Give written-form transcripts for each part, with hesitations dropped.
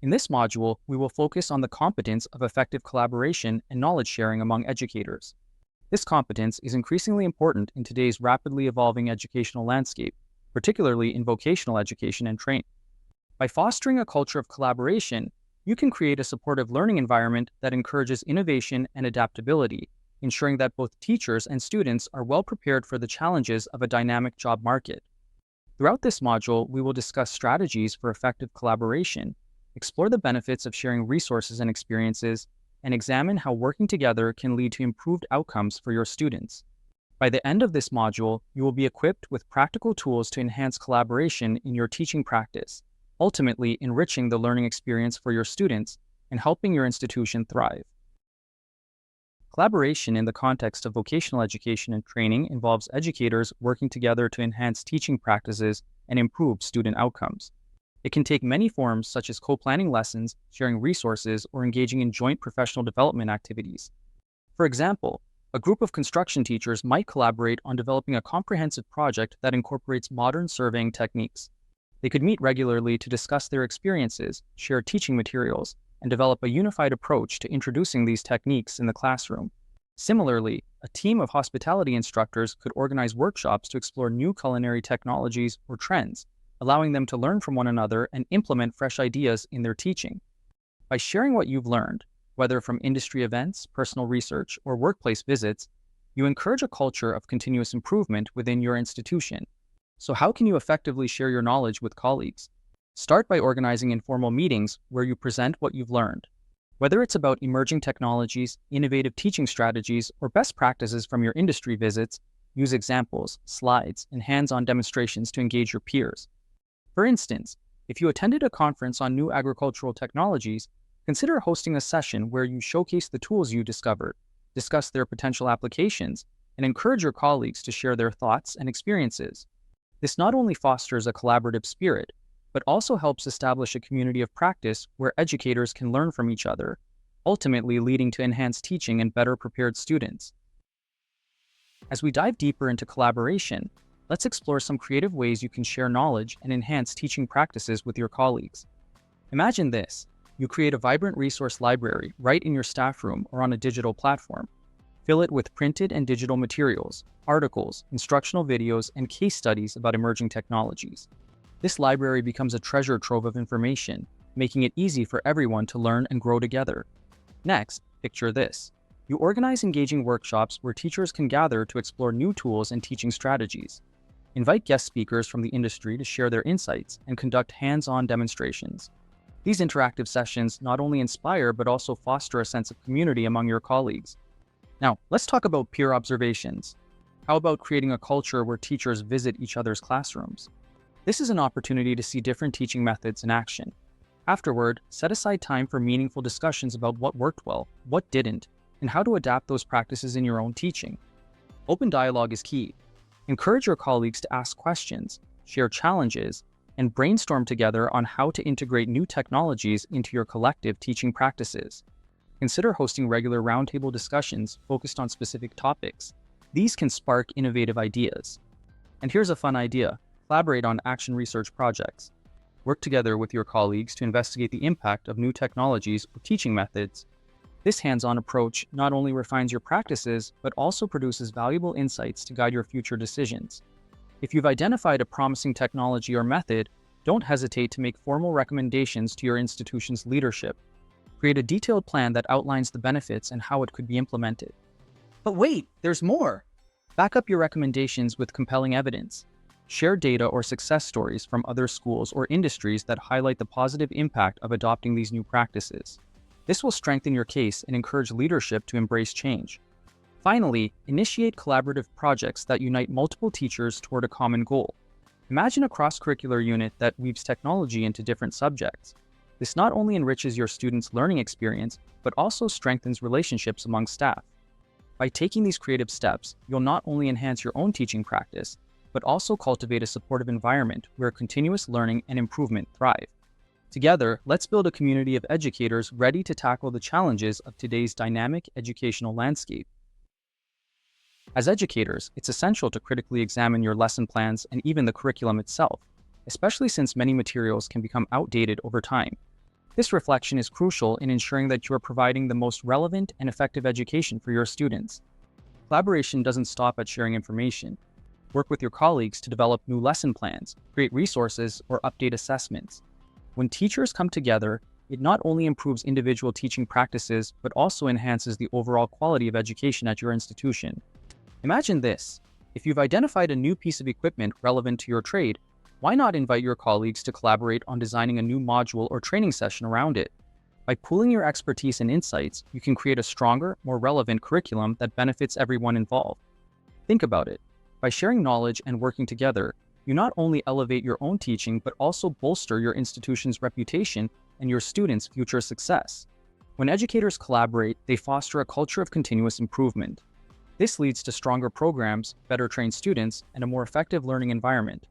In this module, we will focus on the competence of effective collaboration and knowledge sharing among educators. This competence is increasingly important in today's rapidly evolving educational landscape, particularly in vocational education and training. By fostering a culture of collaboration, you can create a supportive learning environment that encourages innovation and adaptability, ensuring that both teachers and students are well prepared for the challenges of a dynamic job market. Throughout this module, we will discuss strategies for effective collaboration, explore the benefits of sharing resources and experiences, and examine how working together can lead to improved outcomes for your students. By the end of this module, you will be equipped with practical tools to enhance collaboration in your teaching practice, ultimately enriching the learning experience for your students and helping your institution thrive. Collaboration in the context of vocational education and training involves educators working together to enhance teaching practices and improve student outcomes. It can take many forms such as co-planning lessons, sharing resources, or engaging in joint professional development activities. For example, a group of construction teachers might collaborate on developing a comprehensive project that incorporates modern surveying techniques. They could meet regularly to discuss their experiences, share teaching materials, and develop a unified approach to introducing these techniques in the classroom. Similarly, a team of hospitality instructors could organize workshops to explore new culinary technologies or trends, allowing them to learn from one another and implement fresh ideas in their teaching. By sharing what you've learned, whether from industry events, personal research, or workplace visits, you encourage a culture of continuous improvement within your institution. So how can you effectively share your knowledge with colleagues? Start by organizing informal meetings where you present what you've learned. Whether it's about emerging technologies, innovative teaching strategies, or best practices from your industry visits, use examples, slides, and hands-on demonstrations to engage your peers. For instance, if you attended a conference on new agricultural technologies, consider hosting a session where you showcase the tools you discovered, discuss their potential applications, and encourage your colleagues to share their thoughts and experiences. This not only fosters a collaborative spirit, but also helps establish a community of practice where educators can learn from each other, ultimately leading to enhanced teaching and better prepared students. As we dive deeper into collaboration, let's explore some creative ways you can share knowledge and enhance teaching practices with your colleagues. Imagine this: you create a vibrant resource library right in your staff room or on a digital platform. Fill it with printed and digital materials, articles, instructional videos, and case studies about emerging technologies. This library becomes a treasure trove of information, making it easy for everyone to learn and grow together. Next, picture this: you organize engaging workshops where teachers can gather to explore new tools and teaching strategies. Invite guest speakers from the industry to share their insights and conduct hands-on demonstrations. These interactive sessions not only inspire but also foster a sense of community among your colleagues. Now, let's talk about peer observations. How about creating a culture where teachers visit each other's classrooms? This is an opportunity to see different teaching methods in action. Afterward, set aside time for meaningful discussions about what worked well, what didn't, and how to adapt those practices in your own teaching. Open dialogue is key. Encourage your colleagues to ask questions, share challenges, and brainstorm together on how to integrate new technologies into your collective teaching practices. Consider hosting regular roundtable discussions focused on specific topics. These can spark innovative ideas. And here's a fun idea: collaborate on action research projects. Work together with your colleagues to investigate the impact of new technologies or teaching methods. This hands-on approach not only refines your practices, but also produces valuable insights to guide your future decisions. If you've identified a promising technology or method, don't hesitate to make formal recommendations to your institution's leadership. Create a detailed plan that outlines the benefits and how it could be implemented. But wait, there's more! Back up your recommendations with compelling evidence. Share data or success stories from other schools or industries that highlight the positive impact of adopting these new practices. This will strengthen your case and encourage leadership to embrace change. Finally, initiate collaborative projects that unite multiple teachers toward a common goal. Imagine a cross-curricular unit that weaves technology into different subjects. This not only enriches your students' learning experience, but also strengthens relationships among staff. By taking these creative steps, you'll not only enhance your own teaching practice, but also cultivate a supportive environment where continuous learning and improvement thrive. Together, let's build a community of educators ready to tackle the challenges of today's dynamic educational landscape. As educators, it's essential to critically examine your lesson plans and even the curriculum itself, especially since many materials can become outdated over time. This reflection is crucial in ensuring that you are providing the most relevant and effective education for your students. Collaboration doesn't stop at sharing information. Work with your colleagues to develop new lesson plans, create resources, or update assessments. When teachers come together, it not only improves individual teaching practices, but also enhances the overall quality of education at your institution. Imagine this: if you've identified a new piece of equipment relevant to your trade, why not invite your colleagues to collaborate on designing a new module or training session around it? By pooling your expertise and insights, you can create a stronger, more relevant curriculum that benefits everyone involved. Think about it. By sharing knowledge and working together, you not only elevate your own teaching, but also bolster your institution's reputation and your students' future success. When educators collaborate, they foster a culture of continuous improvement. This leads to stronger programs, better trained students, and a more effective learning environment.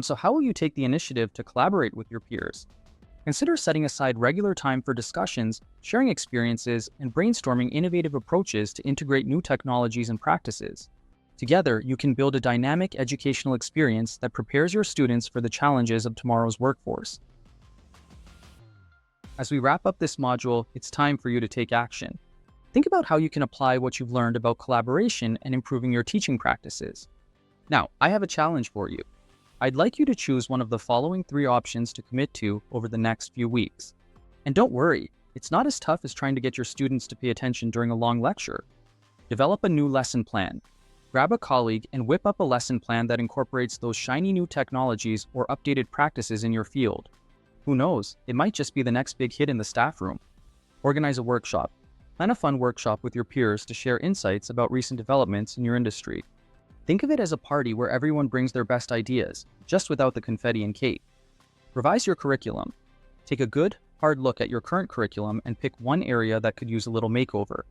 So how will you take the initiative to collaborate with your peers? Consider setting aside regular time for discussions, sharing experiences, and brainstorming innovative approaches to integrate new technologies and practices. Together, you can build a dynamic educational experience that prepares your students for the challenges of tomorrow's workforce. As we wrap up this module, it's time for you to take action. Think about how you can apply what you've learned about collaboration and improving your teaching practices. Now, I have a challenge for you. I'd like you to choose one of the following 3 options to commit to over the next few weeks. And don't worry, it's not as tough as trying to get your students to pay attention during a long lecture. Develop a new lesson plan. Grab a colleague and whip up a lesson plan that incorporates those shiny new technologies or updated practices in your field. Who knows, it might just be the next big hit in the staff room. Organize a workshop. Plan a fun workshop with your peers to share insights about recent developments in your industry. Think of it as a party where everyone brings their best ideas, just without the confetti and cake. Revise your curriculum. Take a good, hard look at your current curriculum and pick one area that could use a little makeover.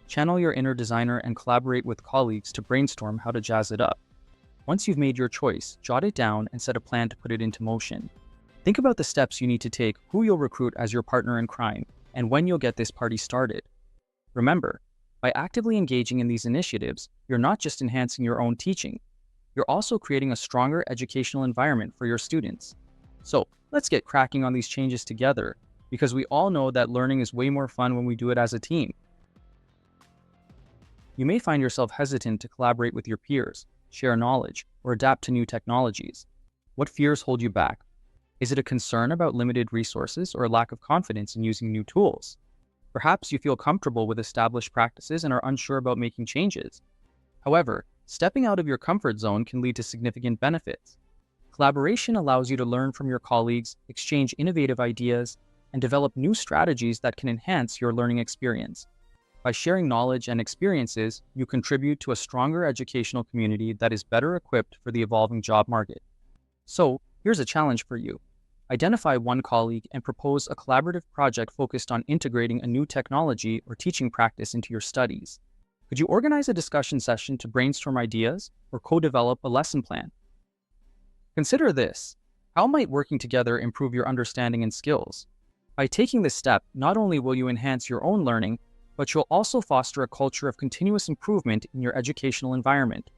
Channel your inner designer and collaborate with colleagues to brainstorm how to jazz it up. Once you've made your choice, jot it down and set a plan to put it into motion. Think about the steps you need to take, who you'll recruit as your partner in crime, and when you'll get this party started. Remember, by actively engaging in these initiatives, you're not just enhancing your own teaching, you're also creating a stronger educational environment for your students. So let's get cracking on these changes together, because we all know that learning is way more fun when we do it as a team. You may find yourself hesitant to collaborate with your peers, share knowledge, or adapt to new technologies. What fears hold you back? Is it a concern about limited resources or a lack of confidence in using new tools? Perhaps you feel comfortable with established practices and are unsure about making changes. However, stepping out of your comfort zone can lead to significant benefits. Collaboration allows you to learn from your colleagues, exchange innovative ideas, and develop new strategies that can enhance your learning experience. By sharing knowledge and experiences, you contribute to a stronger educational community that is better equipped for the evolving job market. So, here's a challenge for you. Identify one colleague and propose a collaborative project focused on integrating a new technology or teaching practice into your studies. Could you organize a discussion session to brainstorm ideas or co-develop a lesson plan? Consider this: how might working together improve your understanding and skills? By taking this step, not only will you enhance your own learning, but you'll also foster a culture of continuous improvement in your educational environment.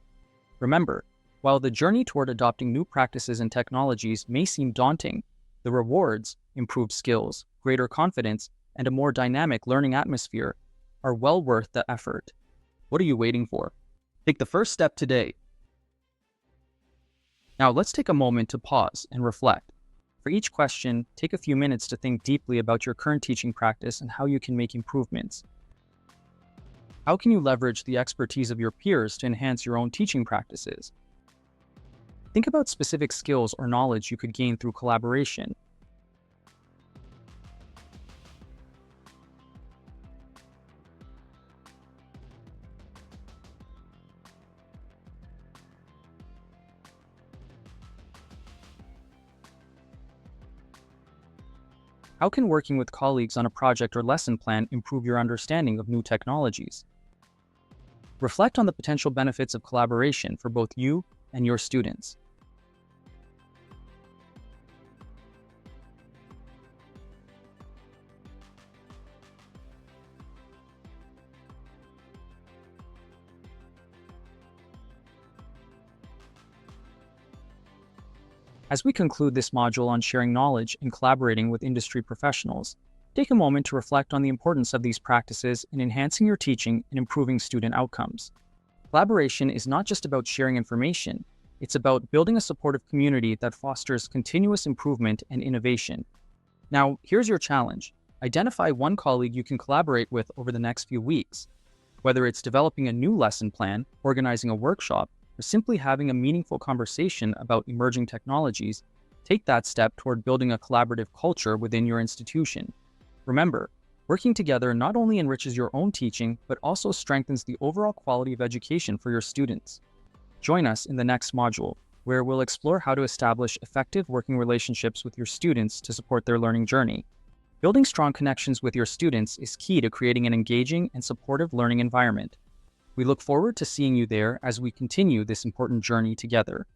Remember, while the journey toward adopting new practices and technologies may seem daunting, the rewards, improved skills, greater confidence, and a more dynamic learning atmosphere, are well worth the effort. What are you waiting for? Take the first step today. Now let's take a moment to pause and reflect. For each question, take a few minutes to think deeply about your current teaching practice and how you can make improvements. How can you leverage the expertise of your peers to enhance your own teaching practices? Think about specific skills or knowledge you could gain through collaboration. How can working with colleagues on a project or lesson plan improve your understanding of new technologies? Reflect on the potential benefits of collaboration for both you and your students. As we conclude this module on sharing knowledge and collaborating with industry professionals, take a moment to reflect on the importance of these practices in enhancing your teaching and improving student outcomes. Collaboration is not just about sharing information, it's about building a supportive community that fosters continuous improvement and innovation. Now, here's your challenge. Identify one colleague you can collaborate with over the next few weeks. Whether it's developing a new lesson plan, organizing a workshop, or simply having a meaningful conversation about emerging technologies, take that step toward building a collaborative culture within your institution. Remember, working together not only enriches your own teaching, but also strengthens the overall quality of education for your students. Join us in the next module, where we'll explore how to establish effective working relationships with your students to support their learning journey. Building strong connections with your students is key to creating an engaging and supportive learning environment. We look forward to seeing you there as we continue this important journey together.